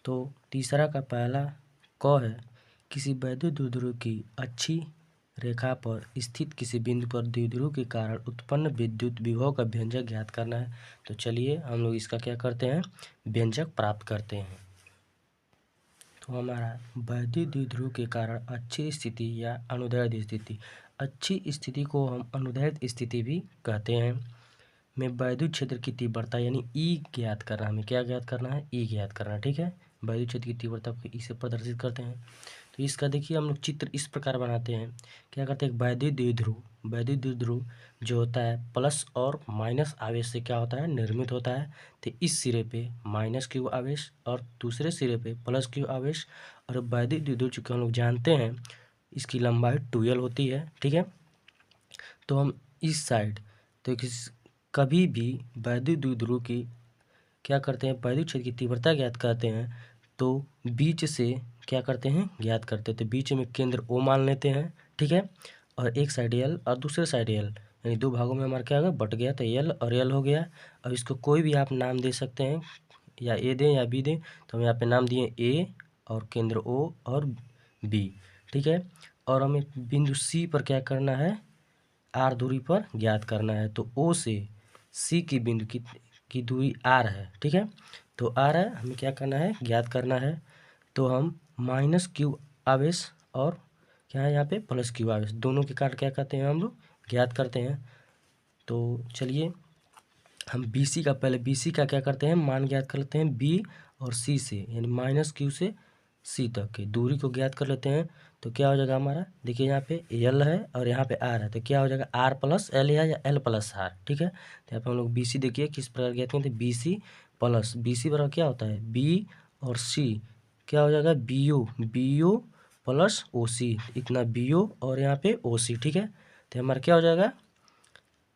तो तीसरा का पहला क है, किसी वैद्युत द्विध्रुव की अच्छी रेखा पर स्थित किसी बिंदु पर द्विध्रुव के कारण उत्पन्न विद्युत विभव का व्यंजक ज्ञात करना है। तो चलिए हम लोग इसका क्या करते हैं, व्यंजक प्राप्त करते हैं। तो हमारा वैद्युत द्विध्रुव के कारण अच्छी स्थिति या अनुदैर्ध्य स्थिति, अच्छी स्थिति को हम अनुदैर्ध्य स्थिति भी कहते हैं, में वैद्युत क्षेत्र की तीव्रता यानी ई ज्ञात करना, हमें क्या ज्ञात करना है, ई ज्ञात करना। ठीक है, वैद्युत क्षेत्र की तीव्रता को ई से प्रदर्शित करते हैं। तो इसका देखिए हम लोग चित्र इस प्रकार बनाते हैं, क्या करते हैं, वैद्युत द्विध्रुव जो होता है प्लस और माइनस आवेश से क्या होता है, निर्मित होता है। तो इस सिरे पे माइनस क्यू आवेश और दूसरे सिरे पे प्लस क्यू आवेश, और वैद्युत द्विध्रुव चूँकि हम लोग जानते हैं इसकी लंबाई 2L होती है। ठीक है, तो हम इस साइड तो कभी भी वैद्युत द्विध्रुव की क्या करते हैं, वैद्युत क्षेत्र की तीव्रता ज्ञात करते हैं तो बीच से क्या करते हैं, ज्ञात करते हैं। तो बीच में केंद्र O मान लेते हैं। ठीक है, और एक साइड L और दूसरे साइड L, यानी दो भागों में हमारा क्या होगा, बट गया, तो L और L हो गया। अब इसको कोई भी आप नाम दे सकते हैं, या A दें या B दें। तो हम यहाँ पे नाम दिए A और केंद्र O और B। ठीक है, और हमें बिंदु C पर क्या करना है, R दूरी पर ज्ञात करना है। तो O से C की बिंदु की दूरी R है। ठीक है, तो R है, हमें क्या करना है, ज्ञात करना है। तो हम माइनस क्यू आवेश और क्या है यहाँ पे प्लस क्यू आवेश, दोनों के कारण क्या करते हैं, हम लोग ज्ञात करते हैं। तो चलिए हम BC का पहले BC का क्या करते हैं, मान ज्ञात कर लेते हैं B और C से, यानी माइनस क्यू से C तक की दूरी को ज्ञात कर लेते हैं। तो क्या हो जाएगा हमारा, देखिए यहाँ पे L है और यहाँ पे R है, तो क्या हो जाएगा R प्लस L या L प्लस R। ठीक है, तो यहाँ पे हम लोग BC देखिए किस प्रकार ज्ञात करते हैं, BC प्लस BC बराबर क्या होता है, B और C क्या हो जाएगा, BO प्लस OC, इतना BO और यहाँ पे OC। ठीक है, तो हमारा क्या हो जाएगा,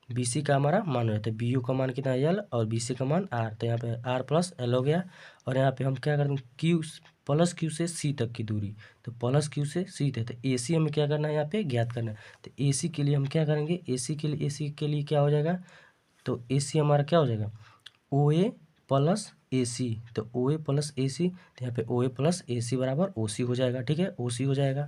BC का हमारा मान हो जाता है, BU का मान कितना है L और BC का मान R, तो यहाँ पे R प्लस L हो गया। और यहाँ पे हम क्या करते हैं, Q प्लस Q से C तक की दूरी, तो प्लस Q से C तक, तो AC हमें क्या करना है, यहाँ पे ज्ञात करना है। तो AC के लिए हम क्या करेंगे, AC के लिए क्या हो जाएगा, तो AC हमारा क्या हो जाएगा, OA प्लस AC, तो OA प्लस AC, तो यहाँ पे OA प्लस AC बराबर OC हो जाएगा। ठीक है, OC हो जाएगा।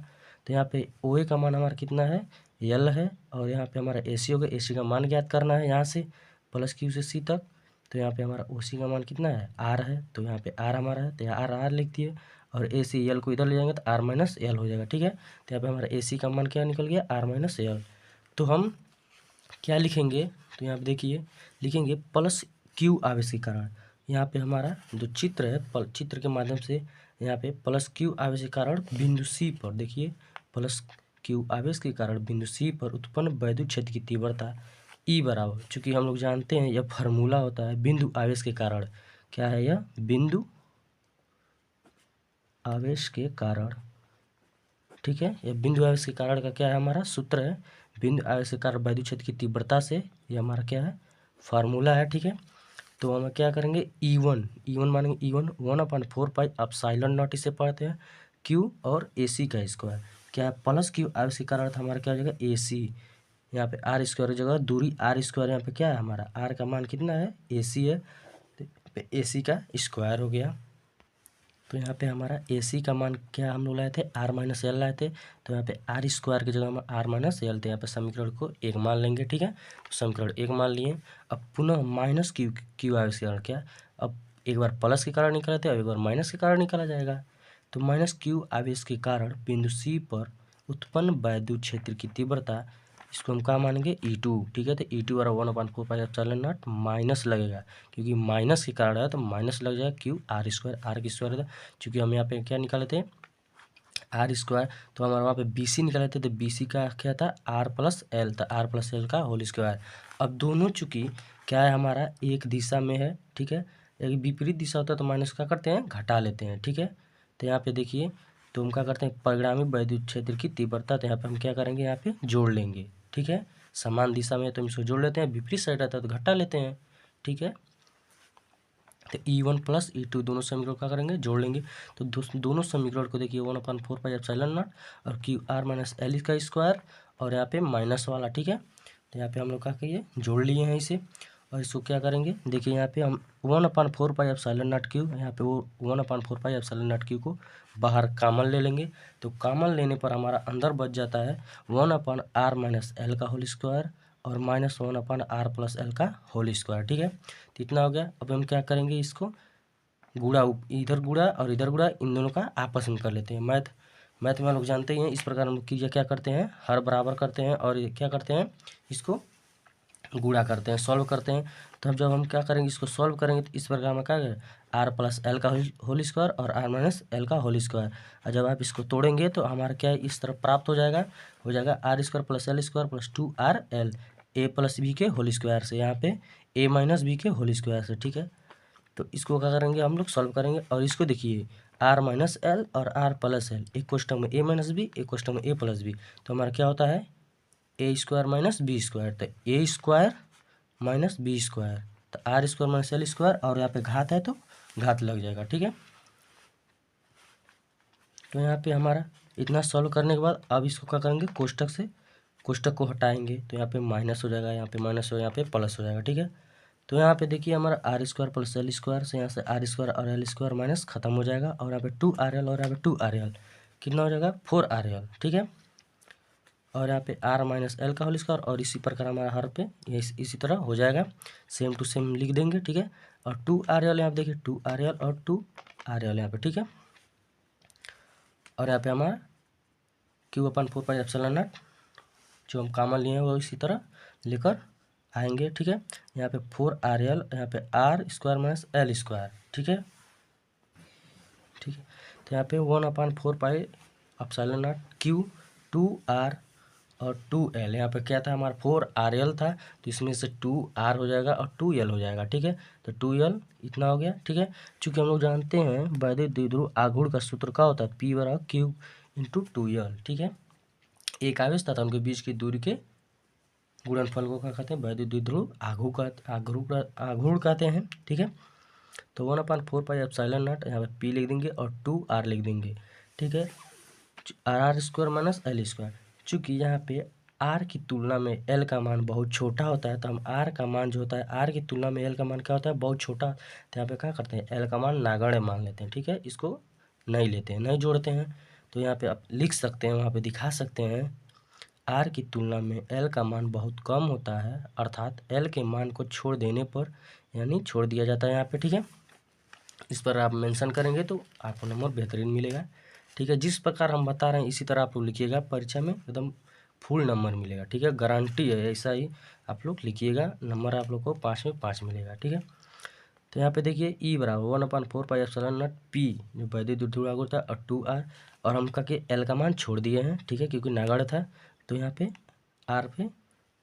तो यहाँ पे OA का मान हमारा कितना है, L है, और यहाँ पे हमारा AC हो गया, AC का मान ज्ञात करना है यहाँ से प्लस Q से C तक। तो यहाँ पे हमारा OC का मान कितना है, R है, तो यहाँ पे R हमारा है, तो यहाँ R लिख दिए, और AC L को इधर ले जाएंगे तो R माइनस L हो जाएगा। ठीक है, तो यहाँ पे हमारा AC का मान क्या निकल गया, R माइनस L। तो हम क्या लिखेंगे, तो यहाँ पे देखिए लिखेंगे प्लस Q आवेश के कारण, यहाँ पे हमारा जो चित्र है, चित्र के माध्यम से यहाँ पे प्लस Q आवेश के कारण बिंदु C पर, देखिए प्लस Q आवेश के कारण बिंदु C पर उत्पन्न वैद्युत क्षेत्र की तीव्रता E बराबर, चूँकि हम लोग जानते हैं यह फार्मूला होता है बिंदु आवेश के कारण, क्या है यह, बिंदु आवेश के कारण। ठीक है, यह बिंदु आवेश के कारण का क्या है, हमारा सूत्र है, बिंदु आवेश के कारण वैद्युत क्षेत्र की तीव्रता से, ये हमारा क्या है, फार्मूला है। ठीक है, तो हम क्या करेंगे, E1 मानेंगे, E1 1/4 एप्सिलॉन नॉट, इसे पढ़ते हैं Q और AC का स्क्वायर, क्या है प्लस Q आवेश के कारण था हमारा क्या हो जाएगा, AC, यहाँ पे R स्क्वायर हो जाएगा, दूरी R स्क्वायर, यहाँ पे क्या है हमारा R का मान कितना है, AC है, तो यहाँ पे AC का स्क्वायर हो गया। तो यहाँ पे हमारा AC का मान क्या हम लोग लाए थे, R माइनस L लाए थे, तो यहाँ पे R स्क्वायर की जगह हम R माइनस L थे, यहाँ पे समीकरण को 1 मान लेंगे। ठीक है, तो समीकरण 1 मान लिए। अब पुनः माइनस Q आवेश के कारण क्या, अब एक बार प्लस के कारण निकाला था, अब एक बार माइनस के कारण निकाला जाएगा। तो माइनस Q आवेश के कारण बिंदु C पर उत्पन्न वैद्युत क्षेत्र की तीव्रता, इसको हम क्या मानेंगे, E2। ठीक है, तो E2 और 1/4 माइनस लगेगा, क्योंकि माइनस के कारण है तो माइनस लग जाएगा Q R स्क्वायर, R की स्क्वायर था, चूँकि हम यहाँ पे क्या निकाले थे, R स्क्वायर, तो हमारे वहाँ पे BC निकाले थे, तो BC का क्या था, R प्लस L था, R प्लस L का होल स्क्वायर। अब दोनों चूँकि क्या है हमारा एक दिशा में है, ठीक है, एक विपरीत दिशा होता है तो माइनस क्या करते हैं, घटा लेते हैं। ठीक है, तो यहाँ पे देखिए, तो हम क्या करते हैं, परिणामी वैद्युत क्षेत्र की तीव्रता, तो यहाँ पे हम क्या करेंगे, यहाँ पे जोड़ लेंगे। ठीक है, समान दिशा में तो हम इसको जोड़ लेते हैं, विपरीत साइड आता है तो घटा लेते हैं। ठीक है, तो E1 प्लस E2 दोनों समीकरण क्या करेंगे, जोड़ लेंगे। तो दोनों समीकरण को देखिए 1/4 एप्सिलॉन नॉट और QR माइनस L का स्क्वायर, और यहाँ पे माइनस वाला। ठीक है, तो यहाँ पे हम लोग क्या कहिए, जोड़ लिए हैं इसे। और इसको क्या करेंगे, देखिए यहाँ पे हम 1/4πε0 यहाँ पे वो 1/4πε0 को बाहर कामन ले लेंगे। तो कामन लेने पर हमारा अंदर बच जाता है 1/r - l का होल स्क्वायर और -1/r+l का होल स्क्वायर। ठीक है, तो इतना हो गया। अब हम क्या करेंगे, इसको गुणा, इधर गुणा और इधर गुणा, इन दोनों का आपस में कर लेते हैं। मैथ में लोग जानते ही हैं, इस प्रकार हम लोग क्या करते हैं, हर बराबर करते हैं और क्या करते हैं, इसको गुणा करते हैं, सॉल्व करते हैं। तो हम जब हम क्या करेंगे, इसको सॉल्व करेंगे तो इस प्रकार में क्या करें, r+l का होल स्क्वायर और r-l का होल स्क्वायर। और जब आप इसको तोड़ेंगे तो हमारा क्या इस तरफ प्राप्त हो जाएगा r² + l² + 2rl a+b के होल स्क्वायर से, यहाँ पे a-b के होल स्क्वायर से। ठीक है, तो इसको क्या करेंगे, हम लोग सॉल्व करेंगे। और इसको देखिए r-l और r+l, एक कोष्टक में a-b, एक कोष्टक में a+b, तो हमारा क्या होता है a² - b²। तो a² - b², तो r² - l² और यहाँ पे घात है तो घात लग जाएगा। ठीक है, तो यहाँ पे हमारा इतना सॉल्व करने के बाद अब इसको क्या करेंगे, कोष्टक को हटाएंगे तो यहाँ पे माइनस हो जाएगा, यहाँ पे माइनस हो, यहाँ पे प्लस हो जाएगा। ठीक है, तो यहाँ पे देखिए हमारा r² + l² से यहाँ से r² और l² माइनस खत्म हो जाएगा और यहाँ पे 2rl और यहाँ पे 2rl कितना हो जाएगा 4rl। ठीक है, और यहाँ पे r - l का होल स्क्वायर और इसी प्रकार हमारा हर पे इसी तरह हो जाएगा, सेम टू सेम लिख देंगे। ठीक है, और 2rl यहाँ पे देखिए 2rl और 2rl यहाँ पे। ठीक है, और यहाँ पे हमारा q/4πε0 जो हम कॉमन लिए हैं वो इसी तरह लेकर आएंगे। ठीक है, यहाँ पे 4rl, यहाँ पे r² - l²। ठीक है, ठीक है, तो यहाँ पे 1/4πε0 q 2r और 2l, यहाँ पे क्या था हमारा 4rl था, तो इसमें से 2r हो जाएगा और 2l हो जाएगा। ठीक है, तो 2l इतना हो गया। ठीक है, चूँकि हम लोग जानते हैं वैद्युत द्विध्रुव आघूर्ण का सूत्र क्या होता है, p = q × 2l। ठीक है, एक आवेश तथा उनके बीच की दूरी के गुणनफल को क्या कहते हैं, वैद्युत द्विध्रुव आघूर्ण कहते हैं। ठीक है, तो 1/4πε0 यहाँ पे p लिख देंगे और 2r लिख देंगे। ठीक है, r² - l², चूँकि यहाँ पे r की तुलना में l का मान बहुत छोटा होता है, तो हम r का मान जो होता है, r की तुलना में l का मान क्या होता है, बहुत छोटा, तो यहाँ पे क्या करते हैं, l का मान नगण्य मान लेते हैं। ठीक है, इसको नहीं लेते हैं, नहीं जोड़ते हैं। तो यहाँ पे आप लिख सकते हैं, वहाँ पे दिखा सकते हैं, r की तुलना में l का मान बहुत कम होता है, अर्थात l के मान को छोड़ देने पर, यानी छोड़ दिया जाता है यहाँ पे। ठीक है, इस पर आप मेंशन करेंगे तो आपको नंबर बेहतरीन मिलेगा। ठीक है, जिस प्रकार हम बता रहे हैं इसी तरह आप लोग लिखिएगा, परीक्षा में एकदम फुल नंबर मिलेगा। ठीक है, गारंटी है, ऐसा ही आप लोग लिखिएगा, नंबर आप लोग को 5 में 5 मिलेगा। ठीक है, तो यहाँ पे देखिए E = 1/4πε0 p जो वैद्युत द्विध्रुव आघूर्ण था और 2r, और हम का के l का मान छोड़ दिए हैं। ठीक है, क्योंकि नगण्य था, तो यहाँ पे r पे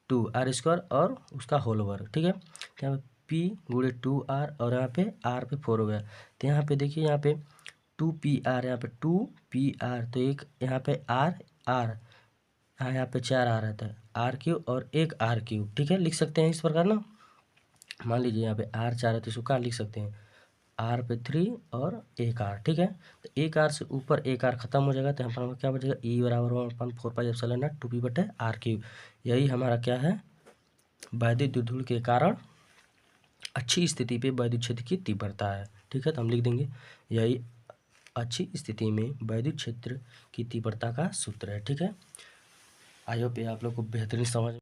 2r² और उसका होल वर्ग। ठीक है, तो यहाँ पे p × 2r और यहाँ पे r पे 4 हो गया। तो यहाँ पे देखिए, यहाँ पे 2pr, यहाँ पे 2pr, तो एक यहाँ पे r यहाँ पे 4r रहता है, r³ और एक r³। ठीक है, लिख सकते हैं इस प्रकार ना, मान लीजिए यहाँ पे r4 है तो इसको क्या लिख सकते हैं, r पे 3 और एक r। ठीक है, तो एक r से ऊपर एक r खत्म हो जाएगा, तो यहाँ पर क्या बचेगा, E = 1/4πε0 2p/r³। यही हमारा क्या है, वैद्युत द्विध्रुव के कारण अच्छी स्थिति पे वैद्युत क्षेत्र की तीव्रता है। ठीक है, तो हम लिख देंगे यही अच्छी स्थिति में वैद्युत क्षेत्र की तीव्रता का सूत्र है। ठीक है, आई होप ये आप लोग को बेहतरीन समझ